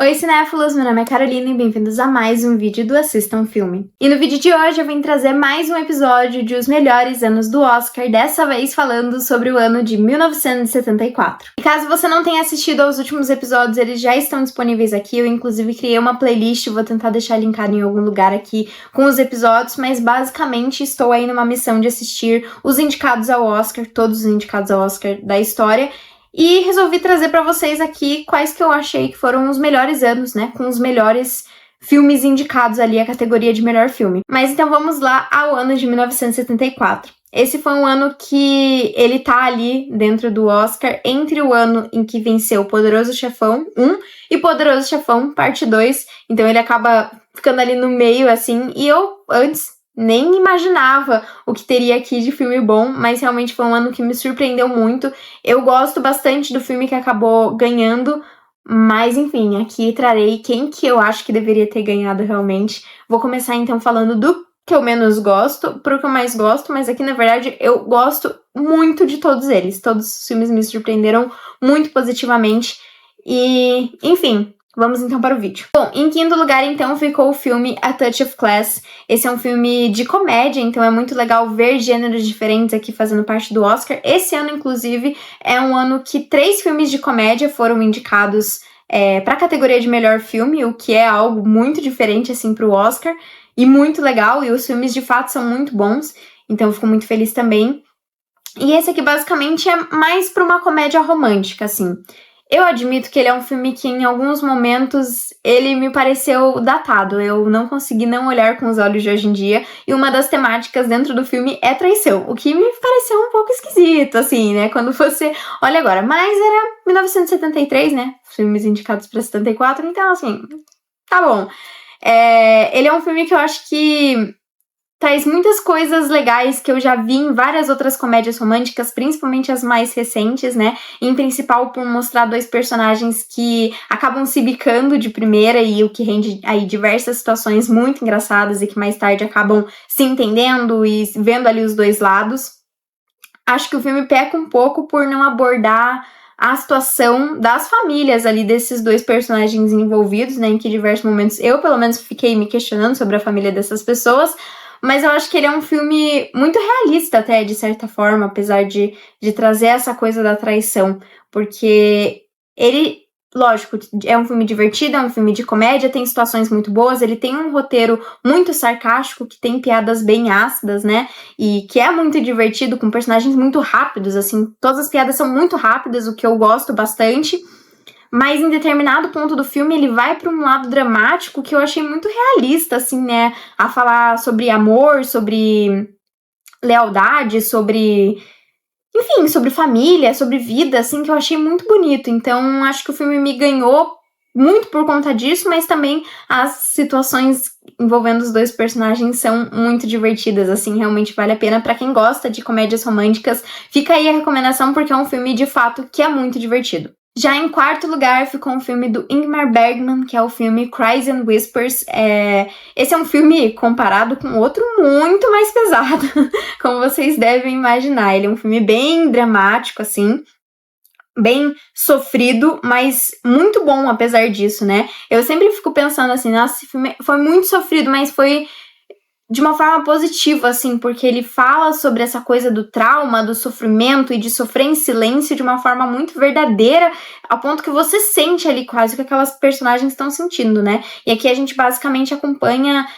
Oi cinéfilos, meu nome é Carolina e bem-vindos a mais um vídeo do Assista um Filme. E no vídeo de hoje eu vim trazer mais um episódio de Os Melhores Anos do Oscar, dessa vez falando sobre o ano de 1974. E caso você não tenha assistido aos últimos episódios, eles já estão disponíveis aqui, eu inclusive criei uma playlist, vou tentar deixar linkado em algum lugar aqui com os episódios, mas basicamente estou aí numa missão de assistir os indicados ao Oscar, todos os indicados ao Oscar da história, e resolvi trazer pra vocês aqui quais que eu achei que foram os melhores anos, né? Com os melhores filmes indicados ali à categoria de melhor filme. Mas então vamos lá ao ano de 1974. Esse foi um ano que ele tá ali dentro do Oscar entre o ano em que venceu Poderoso Chefão 1 e Poderoso Chefão Parte 2. Então ele acaba ficando ali no meio, assim. E eu, antes, nem imaginava o que teria aqui de filme bom, mas realmente foi um ano que me surpreendeu muito. Eu gosto bastante do filme que acabou ganhando, mas enfim, aqui trarei quem que eu acho que deveria ter ganhado realmente. Vou começar então falando do que eu menos gosto pro que eu mais gosto, mas aqui na verdade eu gosto muito de todos eles. Todos os filmes me surpreenderam muito positivamente e, enfim, vamos então para o vídeo. Bom, em quinto lugar então ficou o filme A Touch of Class. Esse é um filme de comédia, então é muito legal ver gêneros diferentes aqui fazendo parte do Oscar. Esse ano, inclusive, é um ano que 3 filmes de comédia foram indicados para a categoria de melhor filme, o que é algo muito diferente assim para o Oscar e muito legal, e os filmes de fato são muito bons, então eu fico muito feliz também. E esse aqui basicamente é mais para uma comédia romântica, assim. Eu admito que ele é um filme que em alguns momentos ele me pareceu datado, eu não consegui não olhar com os olhos de hoje em dia, e uma das temáticas dentro do filme é traição, o que me pareceu um pouco esquisito, assim, né, quando você olha agora, mas era 1973, né, filmes indicados para 74, então assim, tá bom. Ele é um filme que eu acho que traz muitas coisas legais que eu já vi em várias outras comédias românticas, principalmente as mais recentes, né? Em principal por mostrar 2 personagens que acabam se bicando de primeira e o que rende aí diversas situações muito engraçadas e que mais tarde acabam se entendendo e vendo ali os 2 lados. Acho que o filme peca um pouco por não abordar a situação das famílias ali desses 2 personagens envolvidos, né? Em que diversos momentos eu, pelo menos, fiquei me questionando sobre a família dessas pessoas. Mas eu acho que ele é um filme muito realista até, de certa forma, apesar de trazer essa coisa da traição. Porque ele, lógico, é um filme divertido, é um filme de comédia, tem situações muito boas, ele tem um roteiro muito sarcástico, que tem piadas bem ácidas, né? E que é muito divertido, com personagens muito rápidos, assim. Todas as piadas são muito rápidas, o que eu gosto bastante. Mas em determinado ponto do filme ele vai para um lado dramático que eu achei muito realista, assim, né? A falar sobre amor, sobre lealdade, sobre... enfim, sobre família, sobre vida, assim, que eu achei muito bonito. Então, acho que o filme me ganhou muito por conta disso, mas também as situações envolvendo os 2 personagens são muito divertidas, assim, realmente vale a pena. Pra quem gosta de comédias românticas, fica aí a recomendação, porque é um filme, de fato, que é muito divertido. Já em quarto lugar ficou um filme do Ingmar Bergman, que é o filme Cries and Whispers. Esse é um filme comparado com outro muito mais pesado, como vocês devem imaginar. Ele é um filme bem dramático, assim, bem sofrido, mas muito bom apesar disso, né? Eu sempre fico pensando assim, nossa, esse filme foi muito sofrido, mas foi de uma forma positiva, assim, porque ele fala sobre essa coisa do trauma, do sofrimento e de sofrer em silêncio de uma forma muito verdadeira, ao ponto que você sente ali quase o que aquelas personagens estão sentindo, né? E aqui a gente basicamente acompanha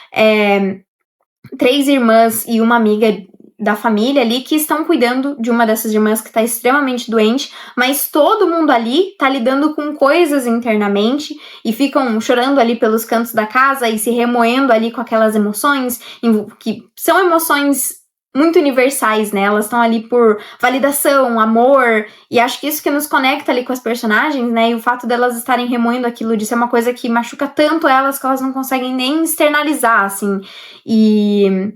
3 irmãs e uma amiga da família ali que estão cuidando de uma dessas irmãs que está extremamente doente, mas todo mundo ali tá lidando com coisas internamente e ficam chorando ali pelos cantos da casa e se remoendo ali com aquelas emoções que são emoções muito universais, né? Elas estão ali por validação, amor, e acho que isso que nos conecta ali com as personagens, né? E o fato delas estarem remoendo aquilo, de ser uma coisa que machuca tanto elas que elas não conseguem nem externalizar, assim. E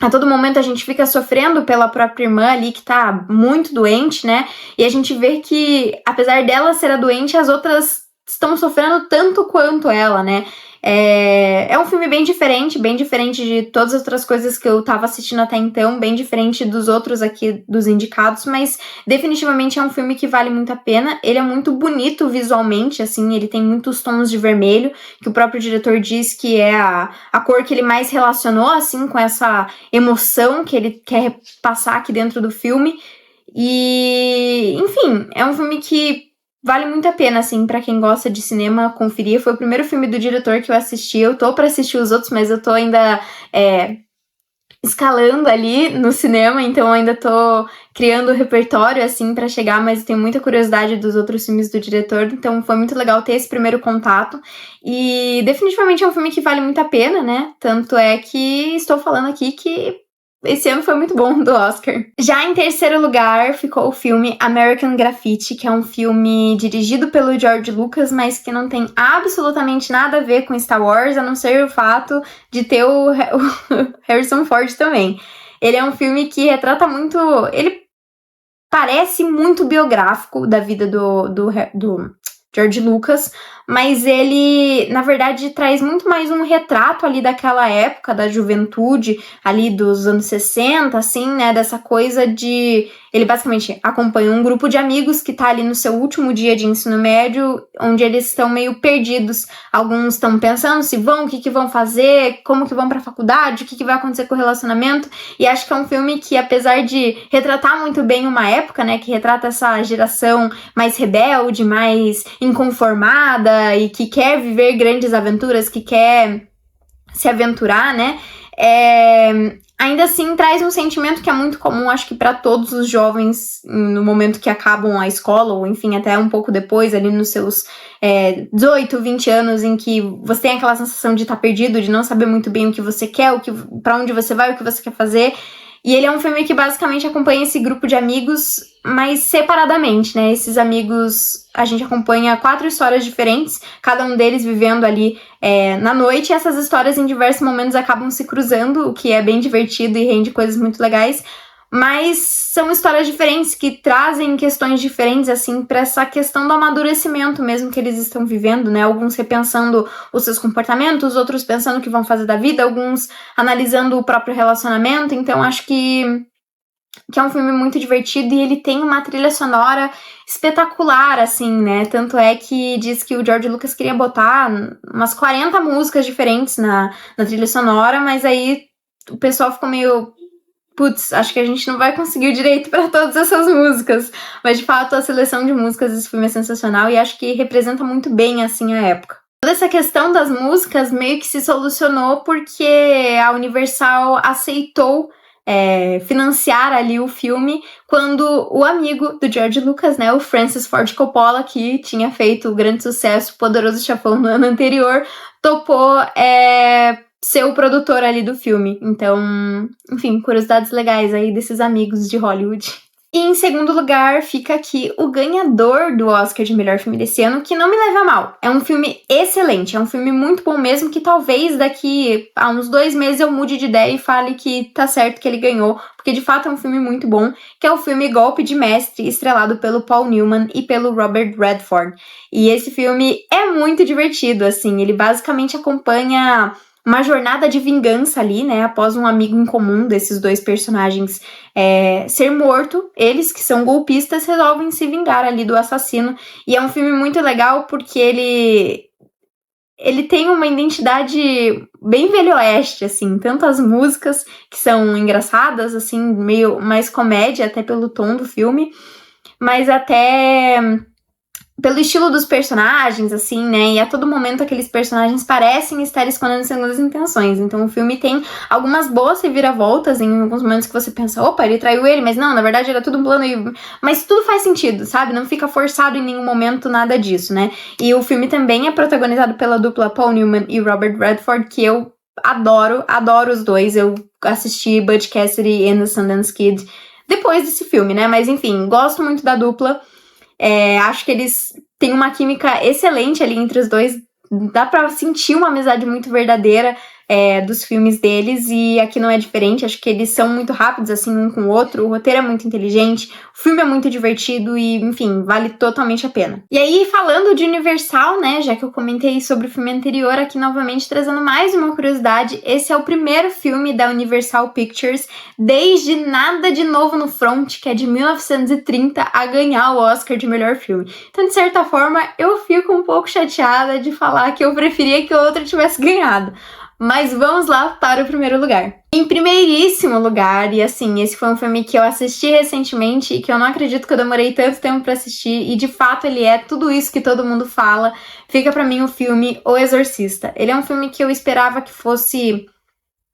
a todo momento a gente fica sofrendo pela própria irmã ali que tá muito doente, né? E a gente vê que, apesar dela ser a doente, as outras estão sofrendo tanto quanto ela, né? É um filme bem diferente de todas as outras coisas que eu tava assistindo até então, bem diferente dos outros aqui, dos indicados, mas definitivamente é um filme que vale muito a pena. Ele é muito bonito visualmente, assim, ele tem muitos tons de vermelho, que o próprio diretor diz que é a cor que ele mais relacionou, assim, com essa emoção que ele quer passar aqui dentro do filme. E, enfim, é um filme que vale muito a pena, assim, pra quem gosta de cinema conferir. Foi o primeiro filme do diretor que eu assisti. Eu tô pra assistir os outros, mas eu tô ainda escalando ali no cinema, então eu ainda tô criando o repertório, assim, pra chegar, mas eu tenho muita curiosidade dos outros filmes do diretor, então foi muito legal ter esse primeiro contato. E definitivamente é um filme que vale muito a pena, né? Tanto é que estou falando aqui que esse ano foi muito bom do Oscar. Já em terceiro lugar ficou o filme American Graffiti, que é um filme dirigido pelo George Lucas, mas que não tem absolutamente nada a ver com Star Wars, a não ser o fato de ter o Harrison Ford também. Ele é um filme que retrata muito... Ele parece muito biográfico da vida do George Lucas, mas ele, na verdade, traz muito mais um retrato ali daquela época, da juventude, ali dos anos 60, assim, né, dessa coisa de... Ele basicamente acompanha um grupo de amigos que tá ali no seu último dia de ensino médio, onde eles estão meio perdidos. Alguns estão pensando se vão, o que vão fazer, como que vão pra faculdade, o que vai acontecer com o relacionamento, e acho que é um filme que, apesar de retratar muito bem uma época, né, que retrata essa geração mais rebelde, mais inconformada e que quer viver grandes aventuras, que quer se aventurar, né? Ainda assim traz um sentimento que é muito comum, acho que para todos os jovens no momento que acabam a escola, ou enfim, até um pouco depois, ali nos seus 18, 20 anos, em que você tem aquela sensação de estar perdido, de não saber muito bem o que você quer, para onde você vai, o que você quer fazer. E ele é um filme que basicamente acompanha esse grupo de amigos, mas separadamente, né? Esses amigos, a gente acompanha 4 histórias diferentes, cada um deles vivendo ali na noite, e essas histórias em diversos momentos acabam se cruzando, o que é bem divertido e rende coisas muito legais. Mas são histórias diferentes que trazem questões diferentes, assim, para essa questão do amadurecimento mesmo que eles estão vivendo, né? Alguns repensando os seus comportamentos, outros pensando o que vão fazer da vida, alguns analisando o próprio relacionamento. Então, acho que é um filme muito divertido e ele tem uma trilha sonora espetacular, assim, né? Tanto é que diz que o George Lucas queria botar umas 40 músicas diferentes na trilha sonora, mas aí o pessoal ficou meio... Putz, acho que a gente não vai conseguir o direito para todas essas músicas. Mas, de fato, a seleção de músicas desse filme é sensacional e acho que representa muito bem, assim, a época. Toda essa questão das músicas meio que se solucionou porque a Universal aceitou financiar ali o filme quando o amigo do George Lucas, né, o Francis Ford Coppola, que tinha feito o grande sucesso Poderoso Chefão no ano anterior, topou ser o produtor ali do filme. Então, enfim, curiosidades legais aí desses amigos de Hollywood. E em segundo lugar fica aqui o ganhador do Oscar de melhor filme desse ano, que não me leva a mal. É um filme excelente, é um filme muito bom mesmo, que talvez daqui a uns 2 meses eu mude de ideia e fale que tá certo que ele ganhou, porque de fato é um filme muito bom, que é o filme Golpe de Mestre, estrelado pelo Paul Newman e pelo Robert Redford. E esse filme é muito divertido, assim, ele basicamente acompanha uma jornada de vingança ali, né, após um amigo em comum desses 2 personagens ser morto. Eles, que são golpistas, resolvem se vingar ali do assassino, e é um filme muito legal porque ele tem uma identidade bem velho oeste, assim, tanto as músicas, que são engraçadas, assim, meio mais comédia, até pelo tom do filme, mas até pelo estilo dos personagens, assim, né, e a todo momento aqueles personagens parecem estar escondendo segundas intenções. Então o filme tem algumas boas reviravoltas em alguns momentos que você pensa, opa, ele traiu ele, mas não, na verdade era tudo um plano, mas tudo faz sentido, sabe? Não fica forçado em nenhum momento nada disso, né? E o filme também é protagonizado pela dupla Paul Newman e Robert Redford, que eu adoro os dois. Eu assisti Butch Cassidy and the Sundance Kid depois desse filme, né? Mas enfim, gosto muito da dupla. Acho que eles têm uma química excelente ali entre os dois. Dá pra sentir uma amizade muito verdadeira. dos filmes deles, e aqui não é diferente. Acho que eles são muito rápidos, assim, um com o outro, o roteiro é muito inteligente, o filme é muito divertido e, enfim, vale totalmente a pena. E aí, falando de Universal, né, já que eu comentei sobre o filme anterior, aqui novamente trazendo mais uma curiosidade, esse é o primeiro filme da Universal Pictures desde Nada de Novo no Front, que é de 1930, a ganhar o Oscar de melhor filme. Então, de certa forma, eu fico um pouco chateada de falar que eu preferia que o outro tivesse ganhado. Mas vamos lá para o primeiro lugar. Em primeiríssimo lugar, e assim, esse foi um filme que eu assisti recentemente e que eu não acredito que eu demorei tanto tempo para assistir, e de fato ele é tudo isso que todo mundo fala, fica pra mim o filme O Exorcista. Ele é um filme que eu esperava que fosse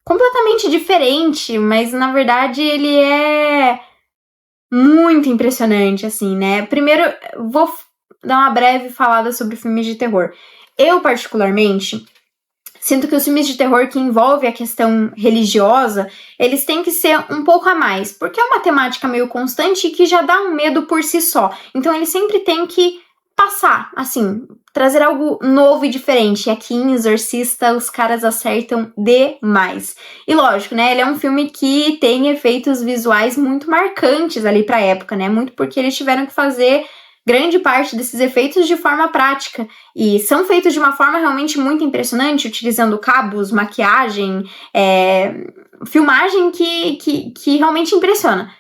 completamente diferente, mas na verdade ele é muito impressionante, assim, né? Primeiro, vou dar uma breve falada sobre filmes de terror. Eu, particularmente, sinto que os filmes de terror que envolvem a questão religiosa, eles têm que ser um pouco a mais, porque é uma temática meio constante e que já dá um medo por si só. Então ele sempre tem que passar, assim, trazer algo novo e diferente. E aqui em Exorcista os caras acertam demais. E lógico, né, ele é um filme que tem efeitos visuais muito marcantes ali pra época, né, muito porque eles tiveram que fazer grande parte desses efeitos de forma prática, e são feitos de uma forma realmente muito impressionante, utilizando cabos, maquiagem, filmagem que realmente impressiona.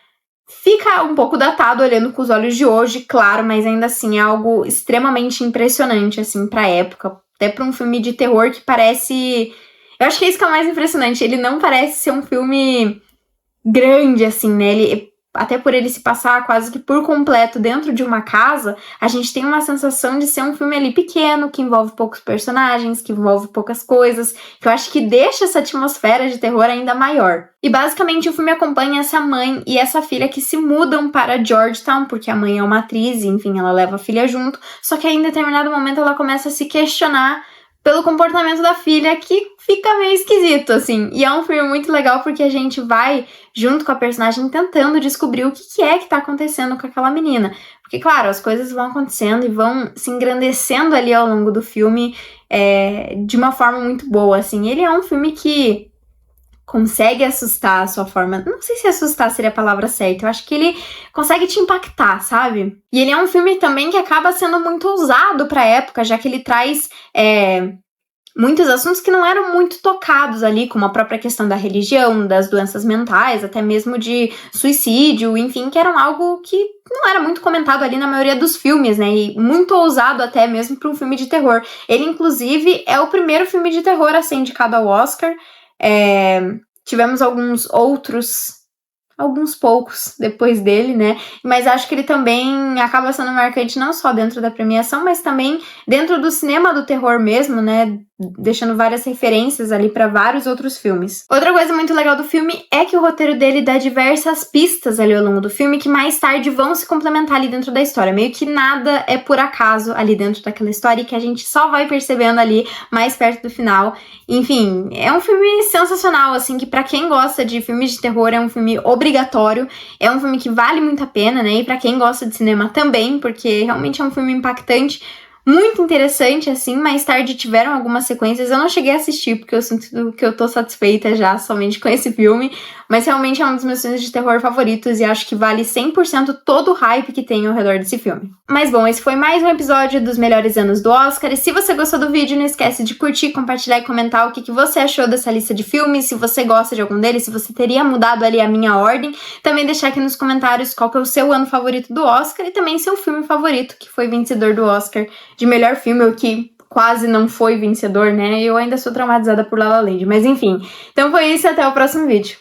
Fica um pouco datado olhando com os olhos de hoje, claro, mas ainda assim é algo extremamente impressionante, assim, pra época, até pra um filme de terror que parece... Eu acho que é isso que é o mais impressionante, ele não parece ser um filme grande, assim, né, até por ele se passar quase que por completo dentro de uma casa, a gente tem uma sensação de ser um filme ali pequeno, que envolve poucos personagens, que envolve poucas coisas, que eu acho que deixa essa atmosfera de terror ainda maior. E basicamente o filme acompanha essa mãe e essa filha que se mudam para Georgetown, porque a mãe é uma atriz, e, enfim, ela leva a filha junto, só que aí em determinado momento ela começa a se questionar pelo comportamento da filha, que fica meio esquisito, assim. E é um filme muito legal porque a gente vai, junto com a personagem, tentando descobrir o que é que tá acontecendo com aquela menina. Porque, claro, as coisas vão acontecendo e vão se engrandecendo ali ao longo do filme de uma forma muito boa, assim. Ele é um filme que consegue assustar a sua forma... Não sei se assustar seria a palavra certa. Eu acho que ele consegue te impactar, sabe? E ele é um filme também que acaba sendo muito ousado pra época, já que ele traz muitos assuntos que não eram muito tocados ali, como a própria questão da religião, das doenças mentais, até mesmo de suicídio, enfim, que eram algo que não era muito comentado ali na maioria dos filmes, né? E muito ousado até mesmo para um filme de terror. Ele, inclusive, é o primeiro filme de terror a ser indicado ao Oscar. Tivemos alguns poucos depois dele, né? Mas acho que ele também acaba sendo marcante não só dentro da premiação, mas também dentro do cinema do terror mesmo, né? Deixando várias referências ali para vários outros filmes. Outra coisa muito legal do filme é que o roteiro dele dá diversas pistas ali ao longo do filme que mais tarde vão se complementar ali dentro da história. Meio que nada é por acaso ali dentro daquela história e que a gente só vai percebendo ali mais perto do final. Enfim, é um filme sensacional, assim, que pra quem gosta de filmes de terror é um filme obrigatório, é um filme que vale muito a pena, né? E pra quem gosta de cinema também, porque realmente é um filme impactante, muito interessante, assim. Mais tarde tiveram algumas sequências, eu não cheguei a assistir, porque eu sinto que eu tô satisfeita já somente com esse filme, mas realmente é um dos meus filmes de terror favoritos e acho que vale 100% todo o hype que tem ao redor desse filme. Mas bom, esse foi mais um episódio dos melhores anos do Oscar, e se você gostou do vídeo, não esquece de curtir, compartilhar e comentar o que você achou dessa lista de filmes, se você gosta de algum deles, se você teria mudado ali a minha ordem, também deixar aqui nos comentários qual que é o seu ano favorito do Oscar e também seu filme favorito que foi vencedor do Oscar de melhor filme, o que quase não foi vencedor, né? Eu ainda sou traumatizada por La La Land, mas enfim. Então foi isso, até o próximo vídeo.